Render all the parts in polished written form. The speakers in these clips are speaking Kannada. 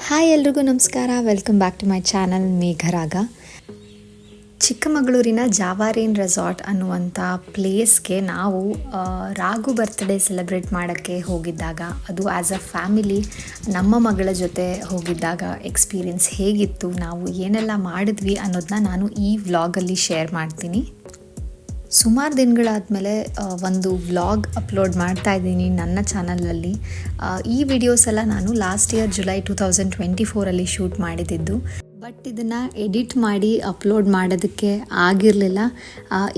ಹಾಯ್ ಎಲ್ರಿಗೂ ನಮಸ್ಕಾರ. Welcome back to my channel Megharaga. ಚಿಕ್ಕಮಗಳೂರಿನ ಜಾವಾರೇನ್ ರೆಸಾರ್ಟ್ ಅನ್ನುವಂಥ ಪ್ಲೇಸ್ಗೆ ನಾವು ರಾಘು ಬರ್ತ್ಡೇ ಸೆಲೆಬ್ರೇಟ್ ಮಾಡೋಕ್ಕೆ ಹೋಗಿದ್ದಾಗ, ಅದು ಆ್ಯಸ್ ಅ ಫ್ಯಾಮಿಲಿ ನಮ್ಮ ಮಗಳ ಜೊತೆ ಹೋಗಿದ್ದಾಗ ಎಕ್ಸ್ಪೀರಿಯನ್ಸ್ ಹೇಗಿತ್ತು, ನಾವು ಏನೆಲ್ಲ ಮಾಡಿದ್ವಿ ಅನ್ನೋದನ್ನ ನಾನು ಈ ವ್ಲಾಗಲ್ಲಿ ಶೇರ್ ಮಾಡ್ತೀನಿ. ಸುಮಾರು ದಿನಗಳಾದಮೇಲೆ ಒಂದು ವ್ಲಾಗ್ ಅಪ್ಲೋಡ್ ಮಾಡ್ತಾ ಇದ್ದೀನಿ ನನ್ನ ಚಾನಲಲ್ಲಿ. ಈ ವಿಡಿಯೋಸ್ ಎಲ್ಲ ನಾನು ಲಾಸ್ಟ್ ಇಯರ್ ಜುಲೈ 2024 ಶೂಟ್ ಮಾಡಿದ್ದು. ಬಟ್ ಇದನ್ನು ಎಡಿಟ್ ಮಾಡಿ ಅಪ್ಲೋಡ್ ಮಾಡೋದಕ್ಕೆ ಆಗಿರಲಿಲ್ಲ.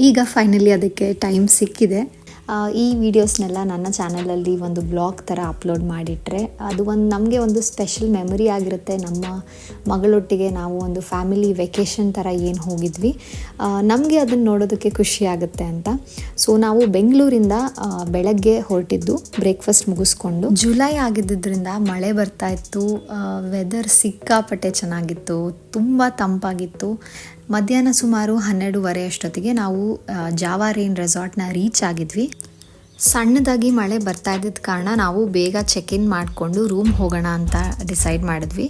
ಈಗ ಫೈನಲಿ ಅದಕ್ಕೆ ಟೈಮ್ ಸಿಕ್ಕಿದೆ. ಈ ವಿಡಿಯೋಸ್ನೆಲ್ಲ ನನ್ನ ಚಾನಲಲ್ಲಿ ಒಂದು ಬ್ಲಾಗ್ ಥರ ಅಪ್ಲೋಡ್ ಮಾಡಿಟ್ರೆ ಅದು ನಮಗೆ ಒಂದು ಸ್ಪೆಷಲ್ ಮೆಮೊರಿ ಆಗಿರುತ್ತೆ. ನಮ್ಮ ಮಗಳೊಟ್ಟಿಗೆ ನಾವು ಒಂದು ಫ್ಯಾಮಿಲಿ ವೆಕೇಷನ್ ಥರ ಏನು ಹೋಗಿದ್ವಿ, ನಮಗೆ ಅದನ್ನು ನೋಡೋದಕ್ಕೆ ಖುಷಿ ಆಗುತ್ತೆ ಅಂತ. ಸೊ ನಾವು ಬೆಂಗಳೂರಿಂದ ಬೆಳಗ್ಗೆ ಹೊರಟಿದ್ದು, ಬ್ರೇಕ್ಫಾಸ್ಟ್ ಮುಗಿಸ್ಕೊಂಡು. ಜುಲೈ ಆಗಿದ್ದರಿಂದ ಮಳೆ ಬರ್ತಾ ಇತ್ತು, ವೆದರ್ ಸಿಕ್ಕಾಪಟ್ಟೆ ಚೆನ್ನಾಗಿತ್ತು, ತುಂಬ ತಂಪಾಗಿತ್ತು. ಮಧ್ಯಾಹ್ನ ಸುಮಾರು 12:30 ಅಷ್ಟೊತ್ತಿಗೆ ನಾವು ಜಾವಾರೇನ್ ರೆಸಾರ್ಟ್ನ ರೀಚ್ ಆಗಿದ್ವಿ. ಸಣ್ಣದಾಗಿ ಮಳೆ ಬರ್ತಾ ಇದ್ದಿದ್ದ ಕಾರಣ ನಾವು ಬೇಗ ಚೆಕ್ ಇನ್ ಮಾಡಿಕೊಂಡು ರೂಮ್ ಹೋಗೋಣ ಅಂತ ಡಿಸೈಡ್ ಮಾಡಿದ್ವಿ.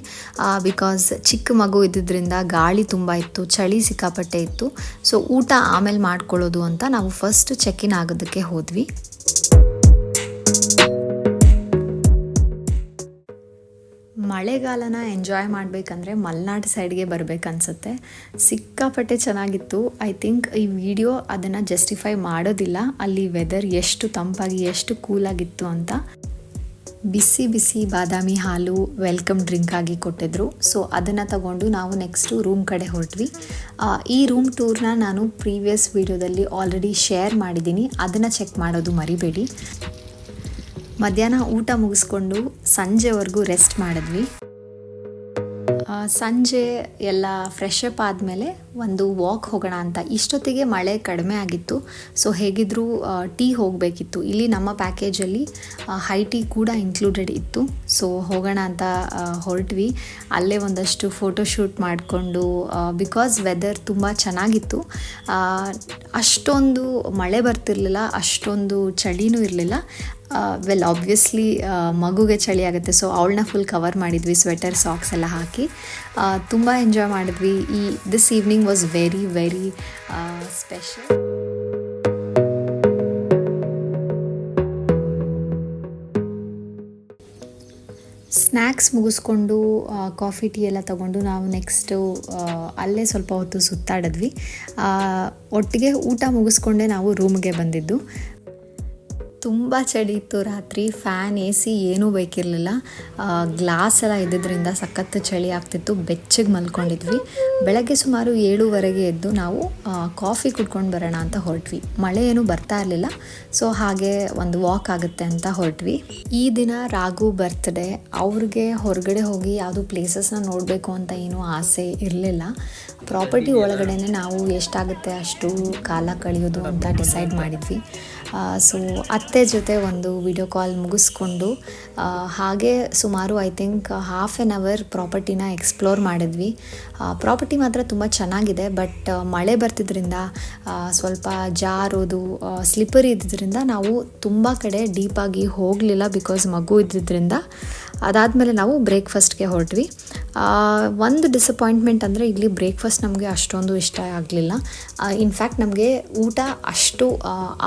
ಬಿಕಾಸ್ ಚಿಕ್ಕ ಮಗು ಇದ್ದಿದ್ದರಿಂದ ಗಾಳಿ ತುಂಬ ಇತ್ತು, ಚಳಿ ಸಿಕ್ಕಾಪಟ್ಟೆ ಇತ್ತು. ಸೊ ಊಟ ಆಮೇಲೆ ಮಾಡ್ಕೊಳ್ಳೋದು ಅಂತ ನಾವು ಫಸ್ಟ್ ಚೆಕ್ ಇನ್ ಆಗೋದಕ್ಕೆ ಹೋದ್ವಿ. ಮಳೆಗಾಲನ ಎಂಜಾಯ್ ಮಾಡಬೇಕಂದ್ರೆ ಮಲೆನಾಡು ಸೈಡ್ಗೆ ಬರಬೇಕನ್ಸುತ್ತೆ. ಸಿಕ್ಕಾಪಟ್ಟೆ ಚೆನ್ನಾಗಿತ್ತು. ಐ ಥಿಂಕ್ ಈ ವಿಡಿಯೋ ಅದನ್ನು ಜಸ್ಟಿಫೈ ಮಾಡೋದಿಲ್ಲ, ಅಲ್ಲಿ ವೆದರ್ ಎಷ್ಟು ತಂಪಾಗಿ ಎಷ್ಟು ಕೂಲಾಗಿತ್ತು ಅಂತ. ಬಿಸಿ ಬಿಸಿ ಬಾದಾಮಿ ಹಾಲು ವೆಲ್ಕಮ್ ಡ್ರಿಂಕ್ ಆಗಿ ಕೊಟ್ಟಿದ್ರು. ಸೊ ಅದನ್ನು ತಗೊಂಡು ನಾವು ನೆಕ್ಸ್ಟು ರೂಮ್ ಕಡೆ ಹೊರಟ್ವಿ. ಈ ರೂಮ್ ಟೂರ್ನ ನಾನು ಪ್ರೀವಿಯಸ್ ವಿಡಿಯೋದಲ್ಲಿ ಆಲ್ರೆಡಿ ಶೇರ್ ಮಾಡಿದ್ದೀನಿ, ಅದನ್ನು ಚೆಕ್ ಮಾಡೋದು ಮರಿಬೇಡಿ. ಮಧ್ಯಾಹ್ನ ಊಟ ಮುಗಿಸ್ಕೊಂಡು ಸಂಜೆವರೆಗೂ ರೆಸ್ಟ್ ಮಾಡಿದ್ವಿ. ಸಂಜೆ ಎಲ್ಲ ಫ್ರೆಶ್ ಅಪ್ ಆದಮೇಲೆ ಒಂದು ವಾಕ್ ಹೋಗೋಣ ಅಂತ. ಇಷ್ಟೊತ್ತಿಗೆ ಮಳೆ ಕಡಿಮೆ ಆಗಿತ್ತು. ಸೊ ಹೇಗಿದ್ದರೂ ಟೀ ಹೋಗಬೇಕಿತ್ತು. ಇಲ್ಲಿ ನಮ್ಮ ಪ್ಯಾಕೇಜಲ್ಲಿ ಹೈ ಟೀ ಕೂಡ ಇನ್ಕ್ಲೂಡೆಡ್ ಇತ್ತು. ಸೊ ಹೋಗೋಣ ಅಂತ ಹೊರಟ್ವಿ. ಅಲ್ಲೇ ಒಂದಷ್ಟು ಫೋಟೋಶೂಟ್ ಮಾಡಿಕೊಂಡು, ಬಿಕಾಸ್ ವೆದರ್ ತುಂಬ ಚೆನ್ನಾಗಿತ್ತು. ಅಷ್ಟೊಂದು ಮಳೆ ಬರ್ತಿರ್ಲಿಲ್ಲ, ಅಷ್ಟೊಂದು ಚಳಿನೂ ಇರಲಿಲ್ಲ. ವೆಲ್ ಆಬ್ವಿಯಸ್ಲಿ ಮಗುಗೆ ಚಳಿ ಆಗುತ್ತೆ, ಸೊ ಅವಳನ್ನ ಫುಲ್ ಕವರ್ ಮಾಡಿದ್ವಿ, ಸ್ವೆಟರ್ ಸಾಕ್ಸ್ ಎಲ್ಲ ಹಾಕಿ. ತುಂಬ ಎಂಜಾಯ್ ಮಾಡಿದ್ವಿ. This evening was very very special. Snacks ಮುಗಿಸ್ಕೊಂಡು ಕಾಫಿ ಟೀ ಎಲ್ಲ ತೊಗೊಂಡು ನಾವು ನೆಕ್ಸ್ಟು ಅಲ್ಲೇ ಸ್ವಲ್ಪ ಹೊತ್ತು ಸುತ್ತಾಡಿದ್ವಿ. ಒಟ್ಟಿಗೆ ಊಟ ಮುಗಿಸ್ಕೊಂಡೇ ನಾವು ರೂಮ್ಗೆ ಬಂದಿದ್ದು. ತುಂಬ ಚಳಿ ಇತ್ತು ರಾತ್ರಿ. ಫ್ಯಾನ್, ಎ ಸಿ ಏನೂ ಬೇಕಿರಲಿಲ್ಲ. ಗ್ಲಾಸ್ ಎಲ್ಲ ಇದ್ದಿದ್ದರಿಂದ ಸಖತ್ತು ಚಳಿ ಆಗ್ತಿತ್ತು. ಬೆಚ್ಚಗೆ ಮಲ್ಕೊಂಡಿದ್ವಿ. ಬೆಳಗ್ಗೆ ಸುಮಾರು 7:30 ಎದ್ದು ನಾವು ಕಾಫಿ ಕುಡ್ಕೊಂಡು ಬರೋಣ ಅಂತ ಹೊರಟ್ವಿ. ಮಳೆ ಏನೂ ಬರ್ತಾ ಇರಲಿಲ್ಲ, ಸೊ ಹಾಗೆ ಒಂದು ವಾಕ್ ಆಗುತ್ತೆ ಅಂತ ಹೊರಟ್ವಿ. ಈ ದಿನ ರಾಘು ಬರ್ತ್ಡೇ. ಅವ್ರಿಗೆ ಹೊರಗಡೆ ಹೋಗಿ ಯಾವುದು ಪ್ಲೇಸಸ್ನ ನೋಡಬೇಕು ಅಂತ ಏನೂ ಆಸೆ ಇರಲಿಲ್ಲ. ಪ್ರಾಪರ್ಟಿ ಒಳಗಡೆನೆ ನಾವು ಎಷ್ಟಾಗುತ್ತೆ ಅಷ್ಟು ಕಾಲ ಕಳೆಯೋದು ಅಂತ ಡಿಸೈಡ್ ಮಾಡಿದ್ವಿ. ಸೊ ಅತ್ತೆ ಜೊತೆ ಒಂದು ವಿಡಿಯೋ ಕಾಲ್ ಮುಗಿಸ್ಕೊಂಡು ಹಾಗೆ ಸುಮಾರು I think half an hour ಪ್ರಾಪರ್ಟಿನ ಎಕ್ಸ್ಪ್ಲೋರ್ ಮಾಡಿದ್ವಿ. ಪ್ರಾಪರ್ಟಿ ಮಾತ್ರ ತುಂಬ ಚೆನ್ನಾಗಿದೆ, ಬಟ್ ಮಳೆ ಬರ್ತಿದ್ರಿಂದ ಸ್ವಲ್ಪ ಜಾರೋದು, ಸ್ಲಿಪ್ಪರಿ ಇದ್ದಿದ್ದರಿಂದ ನಾವು ತುಂಬ ಕಡೆ ಡೀಪಾಗಿ ಹೋಗಲಿಲ್ಲ, ಬಿಕಾಸ್ ಮಗು ಇದ್ದಿದ್ದರಿಂದ. ಅದಾದಮೇಲೆ ನಾವು ಬ್ರೇಕ್ಫಾಸ್ಟ್ಗೆ ಹೊರಟ್ವಿ. ಒಂದು ಡಿಸಪಾಯಿಂಟ್ಮೆಂಟ್ ಅಂದರೆ ಇಲ್ಲಿ ಬ್ರೇಕ್ಫಾಸ್ಟ್ ನಮಗೆ ಅಷ್ಟೊಂದು ಇಷ್ಟ ಆಗಲಿಲ್ಲ. ಇನ್ಫ್ಯಾಕ್ಟ್ ನಮಗೆ ಊಟ ಅಷ್ಟು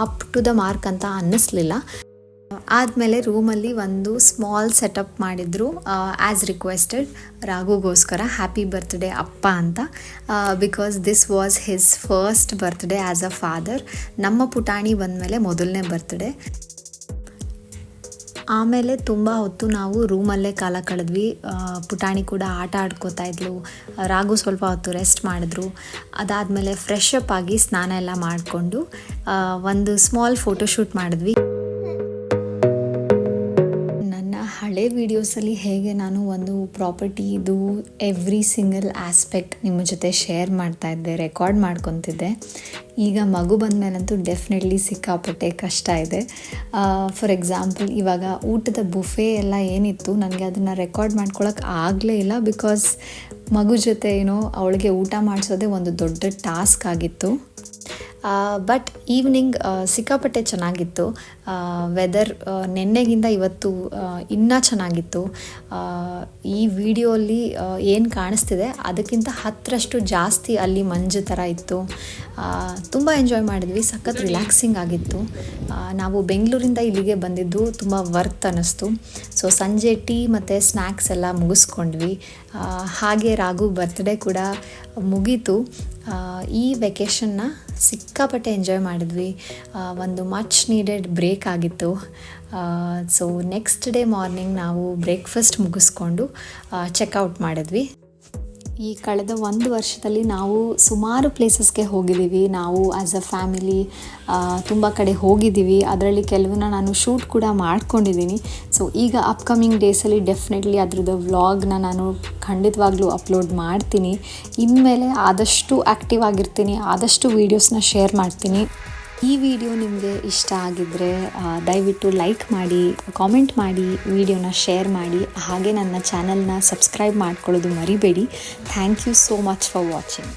ಅಪ್ ಟು ದ ಮಾರ್ಕ್ ಅಂತ ಅನ್ನಿಸ್ಲಿಲ್ಲ. ಆದಮೇಲೆ ರೂಮಲ್ಲಿ ಒಂದು ಸ್ಮಾಲ್ ಸೆಟಪ್ ಮಾಡಿದ್ರು, ಆ್ಯಸ್ ರಿಕ್ವೆಸ್ಟೆಡ್, ರಾಘುಗೋಸ್ಕರ ಹ್ಯಾಪಿ ಬರ್ತ್ಡೇ ಅಪ್ಪ ಅಂತ. Because this was his first birthday as a father. ನಮ್ಮ ಪುಟಾಣಿ ಬಂದಮೇಲೆ ಮೊದಲನೇ ಬರ್ತ್ಡೇ. ಆಮೇಲೆ ತುಂಬ ಹೊತ್ತು ನಾವು ರೂಮಲ್ಲೇ ಕಾಲ ಕಳೆದ್ವಿ. ಪುಟಾಣಿ ಕೂಡ ಆಟ ಆಡ್ಕೋತಾ ಇದ್ಲು. ರಾಘು ಸ್ವಲ್ಪ ಹೊತ್ತು ರೆಸ್ಟ್ ಮಾಡಿದ್ರು. ಅದಾದಮೇಲೆ ಫ್ರೆಶ್ ಅಪ್ ಆಗಿ ಸ್ನಾನ ಎಲ್ಲ ಮಾಡಿಕೊಂಡು ಒಂದು ಸ್ಮಾಲ್ ಫೋಟೋಶೂಟ್ ಮಾಡಿದ್ವಿ. ಹಳೆ ವೀಡಿಯೋಸಲ್ಲಿ ಹೇಗೆ ನಾನು ಒಂದು ಪ್ರಾಪರ್ಟಿದು ಎವ್ರಿ ಸಿಂಗಲ್ ಆಸ್ಪೆಕ್ಟ್ ನಿಮ್ಮ ಜೊತೆ ಶೇರ್ ಮಾಡ್ತಾಯಿದ್ದೆ, ರೆಕಾರ್ಡ್ ಮಾಡ್ಕೊತಿದ್ದೆ, ಈಗ ಮಗು ಬಂದಮೇಲಂತೂ ಡೆಫಿನೆಟ್ಲಿ ಸಿಕ್ಕಾಪಟ್ಟೆ ಕಷ್ಟ ಇದೆ. ಫಾರ್ ಎಕ್ಸಾಂಪಲ್, ಇವಾಗ ಊಟದ ಬುಫೆ ಎಲ್ಲ ಏನಿತ್ತು, ನನಗೆ ಅದನ್ನು ರೆಕಾರ್ಡ್ ಮಾಡ್ಕೊಳಕ್ಕೆ ಆಗಲೇ ಇಲ್ಲ. ಬಿಕಾಸ್ ಮಗು ಜೊತೆ ಅವಳಿಗೆ ಊಟ ಮಾಡಿಸೋದೇ ಒಂದು ದೊಡ್ಡ ಟಾಸ್ಕ್ ಆಗಿತ್ತು. ಬಟ್ ಈವ್ನಿಂಗ್ ಸಿಕ್ಕಾಪಟ್ಟೆ ಚೆನ್ನಾಗಿತ್ತು. ವೆದರ್ ನೆನ್ನೆಗಿಂತ ಇವತ್ತು ಇನ್ನೂ ಚೆನ್ನಾಗಿತ್ತು. ಈ ವಿಡಿಯೋಲಿ ಏನು ಕಾಣಿಸ್ತಿದೆ ಅದಕ್ಕಿಂತ 10ರಷ್ಟು ಜಾಸ್ತಿ ಅಲ್ಲಿ ಮಂಜು ಥರ ಇತ್ತು. ತುಂಬ ಎಂಜಾಯ್ ಮಾಡಿದ್ವಿ, ಸಖತ್ ರಿಲ್ಯಾಕ್ಸಿಂಗ್ ಆಗಿತ್ತು. ನಾವು ಬೆಂಗಳೂರಿಂದ ಇಲ್ಲಿಗೆ ಬಂದಿದ್ದು ತುಂಬ ವರ್ತ್ ಅನ್ನಿಸ್ತು. ಸೊ ಸಂಜೆ ಟೀ ಮತ್ತು ಸ್ನ್ಯಾಕ್ಸ್ ಎಲ್ಲ ಮುಗಿಸ್ಕೊಂಡ್ವಿ. ಹಾಗೆ ರಾಘು ಬರ್ತ್ಡೇ ಕೂಡ ಮುಗೀತು. ಈ ವೆಕೇಷನ್ನ ಸಿಕ್ಕಾಪಟ್ಟೆ ಎಂಜಾಯ್ ಮಾಡಿದ್ವಿ. ಒಂದು ಮಚ್ ನೀಡೆಡ್ ಬ್ರೇಕ್ ಆಗಿತ್ತು. ಸೊ ನೆಕ್ಸ್ಟ್ ಡೇ ಮಾರ್ನಿಂಗ್ ನಾವು ಬ್ರೇಕ್ಫಾಸ್ಟ್ ಮುಗಿಸ್ಕೊಂಡು ಚೆಕ್ಔಟ್ ಮಾಡಿದ್ವಿ. ಈ ಕಳೆದ 1 ವರ್ಷದಲ್ಲಿ ನಾವು ಸುಮಾರು ಪ್ಲೇಸಸ್ಗೆ ಹೋಗಿದ್ದೀವಿ. ನಾವು ಆ್ಯಸ್ ಅ ಫ್ಯಾಮಿಲಿ ತುಂಬ ಕಡೆ ಹೋಗಿದ್ದೀವಿ. ಅದರಲ್ಲಿ ಕೆಲವನ್ನ ನಾನು ಶೂಟ್ ಕೂಡ ಮಾಡ್ಕೊಂಡಿದ್ದೀನಿ. ಸೊ ಈಗ ಅಪ್ಕಮಿಂಗ್ ಡೇಸಲ್ಲಿ ಡೆಫಿನೆಟ್ಲಿ ಅದ್ರದ್ದು ವ್ಲಾಗ್ನ ನಾನು ಖಂಡಿತವಾಗ್ಲೂ ಅಪ್ಲೋಡ್ ಮಾಡ್ತೀನಿ. ಇನ್ಮೇಲೆ ಆದಷ್ಟು ಆ್ಯಕ್ಟಿವ್ ಆಗಿರ್ತೀನಿ, ಆದಷ್ಟು ವೀಡಿಯೋಸ್ನ ಶೇರ್ ಮಾಡ್ತೀನಿ. ಈ ವಿಡಿಯೋ ನಿಮಗೆ ಇಷ್ಟ ಆಗಿದ್ದರೆ ದಯವಿಟ್ಟು ಲೈಕ್ ಮಾಡಿ, ಕಾಮೆಂಟ್ ಮಾಡಿ, ವಿಡಿಯೋನ ಶೇರ್ ಮಾಡಿ. ಹಾಗೆ ನನ್ನ ಚಾನಲ್ನ ಸಬ್ಸ್ಕ್ರೈಬ್ ಮಾಡ್ಕೊಳ್ಳೋದು ಮರಿಬೇಡಿ. Thank you so much for watching.